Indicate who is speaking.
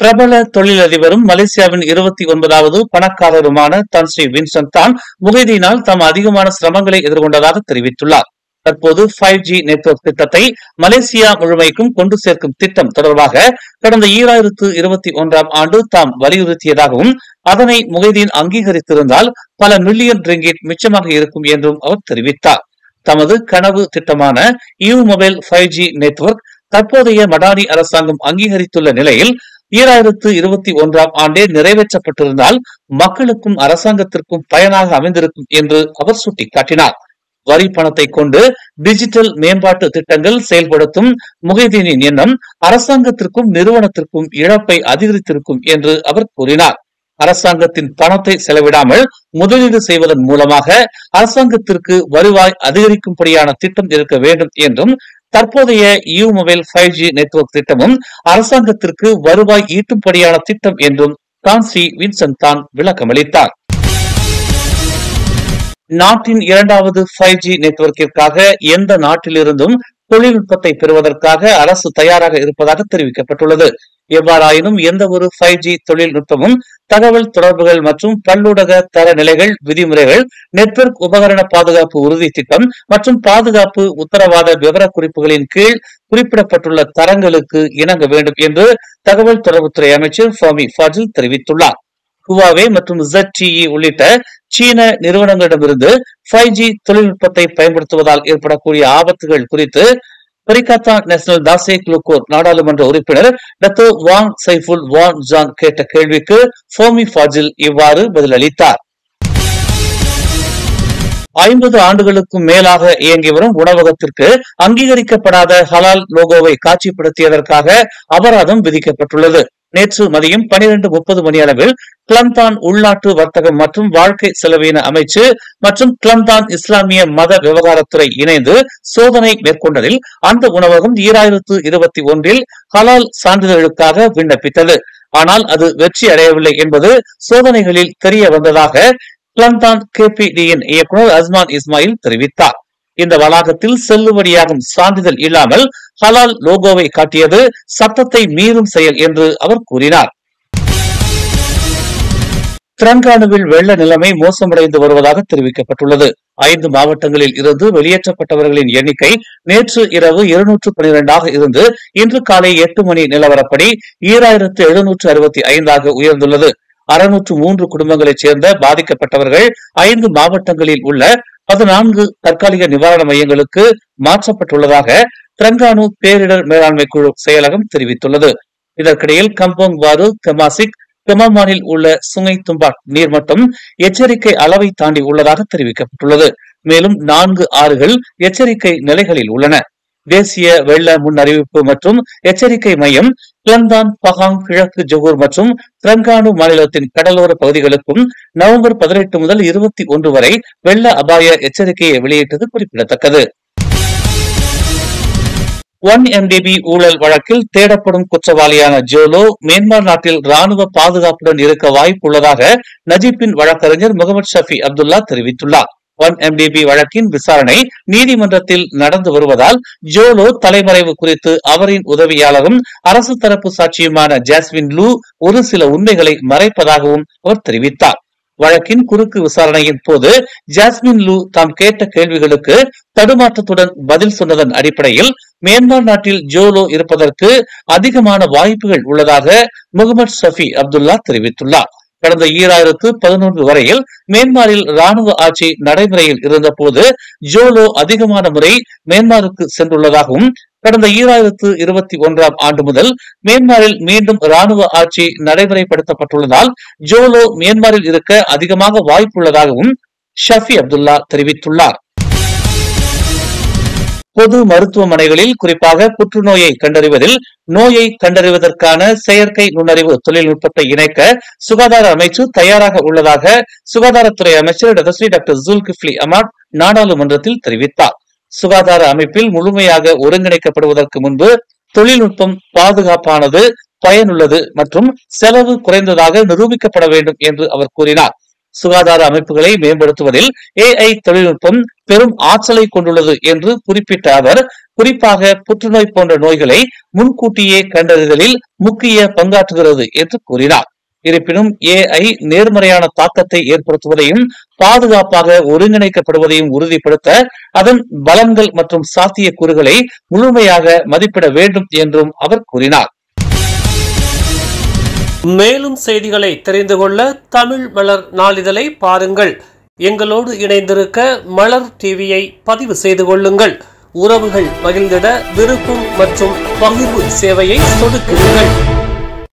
Speaker 1: பிரபல தொழிலதிபரும் மலேசியாவின் 29வது பணக்காரருமான தான் ஸ்ரீ வின்சென்ட் தான் முகைதீனால் தாம் அதிகமான சிரமங்களை எதிர்கொண்டதாக தெரிவித்துள்ளார். தற்போது 5G நெட்வொர்க் திட்டத்தை மலேசியா முழுமைக்கும் கொண்டு சேர்க்கும் திட்டம் தொடர்பாக கடந்த 2021ஆம் ஆண்டு தாம் வலியுறுத்தியதாகவும் அதனை முகைதீன் அங்கீகரித்திருந்தால் பல மில்லியன் ரிங்கிட் மிச்சமாக இருக்கும் என்றும் அவர் தெரிவித்தார். தமது கனவு திட்டமான யூ மொபைல் 5G நெட்வொர்க் தற்போதைய மடானி அரசாங்கம் அங்கீகரித்துள்ள நிலையில் 2021ஆம் ஆண்டே நிறைவேற்றப்பட்டிருந்தால் மக்களுக்கும் அரசாங்கத்திற்கும் பயனாக அமைந்திருக்கும் என்று அவர் சுட்டிக்காட்டினார். வரி பணத்தை கொண்டு டிஜிட்டல் மேம்பாட்டு திட்டங்கள் செயல்படுத்தும் முகைதீனின் எண்ணம் அரசாங்கத்திற்கும் நிறுவனத்திற்கும் இழப்பை அதிகரித்திருக்கும் என்று அவர் கூறினார். அரசாங்கத்தின் பணத்தை செலவிடாமல் முதலீடு செய்வதன் மூலமாக அரசாங்கத்திற்கு வருவாய் அதிகரிக்கும்படியான திட்டம் இருக்க வேண்டும் என்றும் தற்போதைய யூ மொபைல் 5G நெட்வொர்க் திட்டமும் அரசாங்கத்திற்கு வருவாய் ஈட்டும்படியான திட்டம் என்றும் தான் ஸ்ரீ வின்சென்ட் தான் விளக்கமளித்தார். நாட்டின் 2வது 5G நெட்வொர்க்கிற்காக எந்த நாட்டிலிருந்தும் தொழில்நுட்பத்தை பெறுவதற்காக அரசு தயாராக இருப்பதாக தெரிவிக்கப்பட்டுள்ளது. எவ்வாறாயினும் எந்த ஒரு 5G தொழில்நுட்பமும் தகவல் தொடர்புகள் மற்றும் பல்லூடக தரநிலைகள் விதிமுறைகள் நெட்வொர்க் உபகரண பாதுகாப்பு உறுதி திட்டம் மற்றும் பாதுகாப்பு உத்தரவாத விவரக்குறிப்புகளின் கீழ் குறிப்பிடப்பட்டுள்ள தரங்களுக்கு இணங்க வேண்டும் என்று தகவல் தொடர்புத்துறை அமைச்சர் ஃபமி ஃபாஜில் தெரிவித்துள்ளார். ஹுவாவே மற்றும் ZTE உள்ளிட்ட சீன நிறுவனங்களிடமிருந்து 5G தொழில்நுட்பத்தை பயன்படுத்துவதால் ஏற்படக்கூடிய ஆபத்துகள் குறித்து பரிகாத்தா நேஷனல் தாசே குளுக்கோர் நாடாளுமன்ற உறுப்பினர் டத்தோ வாங் சைஃபுல் வான் ஜாங் கேட்ட கேள்விக்கு ஃபோமி ஃபாஜில் இவ்வாறு பதிலளித்தார். 50 ஆண்டுகளுக்கும் மேலாக இயங்கி வரும் உணவகத்திற்கு அங்கீகரிக்கப்படாத ஹலால் லோகோவை காட்சிப்படுத்தியதற்காக அபராதம் விதிக்கப்பட்டுள்ளது. நேற்று மதியம் 12:30 மணி அளவில் கிளந்தான் உள்நாட்டு வர்த்தகம் மற்றும் வாழ்க்கை செலவின அமைச்சு மற்றும் கிளந்தான் இஸ்லாமிய மத விவகாரத்துறை இணைந்து சோதனை மேற்கொண்டதில் அந்த உணவகம் 2021இல் ஹலால் சான்றிதழுக்காக விண்ணப்பித்தது. ஆனால் அது வெற்றி அடையவில்லை என்பது சோதனைகளில் தெரிய வந்ததாக கிளந்தான் KPDயின் இயக்குநர் அஸ்மான் இஸ்மாயில் தெரிவித்தார். இந்த வளாகத்தில் செல்லுபடியாகும் சான்றிதழ் இல்லாமல் ஹலால் லோகோவை காட்டியது சட்டத்தை மீறும் செயல் என்று அவர் கூறினார். திரங்கானுவில் வெள்ள நிலைமை மோசமடைந்து வருவதாக தெரிவிக்கப்பட்டுள்ளது. 5 மாவட்டங்களில் இருந்து வெளியேற்றப்பட்டவர்களின் எண்ணிக்கை நேற்று இரவு 212ஆக இருந்து இன்று காலை 8 மணி நிலவரப்படி 2765ஆக உயர்ந்துள்ளது. 603 குடும்பங்களைச் சேர்ந்த பாதிக்கப்பட்டவர்கள் 5 மாவட்டங்களில் உள்ள 14 தற்காலிக நிவாரண மையங்களுக்கு மாற்றப்பட்டுள்ளதாக திரங்கானு பேரிடர் மேலாண்மை குழு செயலகம் தெரிவித்துள்ளது. இதற்கிடையில் கம்போங் வாரு, கமாசிக், கமாமானில் உள்ள சுங்கை தும்பாட் நீர்மட்டம் எச்சரிக்கை அளவை தாண்டி உள்ளதாக தெரிவிக்கப்பட்டுள்ளது. மேலும் 4 ஆறுகள் எச்சரிக்கை நிலைகளில் உள்ளன. தேசிய வெள்ள முன் அறிவிப்பு மற்றும் எச்சரிக்கை மையம் கிளந்தான், பகாங், கிழக்கு ஜொகூர் மற்றும் திரங்கானு மாநிலத்தின் கடலோர பகுதிகளுக்கும் நவம்பர் 18 முதல் 21 வரை வெள்ள அபாய எச்சரிக்கையை வெளியிட்டது குறிப்பிடத்தக்கது. 1MDB ஊழல் வழக்கில் தேடப்படும் குற்றவாளியான ஜோலோ மியான்மர் நாட்டில் ராணுவ பாதுகாப்புடன் இருக்க வாய்ப்புள்ளதாக நஜீப்பின் வழக்கறிஞர் முகமது ஷஃபி அப்துல்லா தெரிவித்துள்ளார். 1MDB வழக்கின் விசாரணை நீதிமன்றத்தில் நடந்து வருவதால் ஜோலோ தலைமறைவு குறித்து அவரின் உதவியாளரும் அரசு தரப்பு சாட்சியுமான ஜாஸ்மின் லூ ஒரு சில உண்மைகளை மறைப்பதாகவும் அவர் தெரிவித்தார். வழக்கின் குறுக்கு விசாரணையின் போது ஜாஸ்மின் லூ தாம் கேட்ட கேள்விகளுக்கு தடுமாற்றத்துடன் பதில் சொன்னதன் அடிப்படையில் மியான்மர் நாட்டில் ஜோலோ இருப்பதற்கு அதிகமான வாய்ப்புகள் உள்ளதாக முகமது ஷஃபி அப்துல்லா தெரிவித்துள்ளார். கடந்த 2011 வரையில் மியான்மரில் ராணுவ ஆட்சி நடைமுறையில் இருந்த போது ஜோலோ அதிகமான முறை மியான்மருக்கு சென்றுள்ளதாகவும் கடந்த 2021ஆம் ஆண்டு முதல் மியான்மரில் மீண்டும் ராணுவ ஆட்சி நடைமுறைப்படுத்தப்பட்டுள்ளதால் ஜோலோ மியான்மரில் இருக்க அதிகமாக வாய்ப்புள்ளதாகவும் ஷஃபி அப்துல்லா தெரிவித்துள்ளார். பொது மருத்துவமனைகளில் குறிப்பாக புற்றுநோயை கண்டறிவதில் நோயை கண்டறிவதற்கான செயற்கை நுண்ணறிவு தொழில்நுட்பத்தை இணைக்க சுகாதார அமைச்சு தயாராக உள்ளதாக சுகாதாரத்துறை அமைச்சர் டாக்டர் ஜுல்கிஃப்லி அமாட் நாடாளுமன்றத்தில் தெரிவித்தார். சுகாதார அமைப்பில் முழுமையாக ஒருங்கிணைக்கப்படுவதற்கு முன்பு தொழில்நுட்பம் பாதுகாப்பானது, பயனுள்ளது மற்றும் செலவு குறைந்ததாக நிரூபிக்கப்பட வேண்டும் என்று அவர் கூறினார். சுகாதார அமைப்புகளை மேம்படுத்துவதில் AI தொழில்நுட்பம் பெரும் ஆற்றலை கொண்டுள்ளது என்று குறிப்பிட்ட அவர், குறிப்பாக புற்றுநோய் போன்ற நோய்களை முன்கூட்டியே கண்டறிதலில் முக்கிய பங்காற்றுகிறது என்று கூறினார். இருப்பினும் AI நேர்மறையான தாக்கத்தை ஏற்படுத்துவதையும் பாதுகாப்பாக ஒருங்கிணைக்கப்படுவதையும் உறுதிப்படுத்த அதன் பலன்கள் மற்றும் சாத்தியக்கூறுகளை முழுமையாக மதிப்பிட வேண்டும் என்றும் அவர் கூறினார்.
Speaker 2: மேலும் செய்திகளை தெரிந்து கொள்ள தமிழ் மலர் நாளிதழை பாருங்கள். எங்களோடு இணைந்திருக்க மலர் டிவியை பதிவு செய்து கொள்ளுங்கள். உறவுகள் மகிழ்ந்திட விருப்பம் மற்றும் பகிர்வு சேவையை சொடுக்குங்கள்.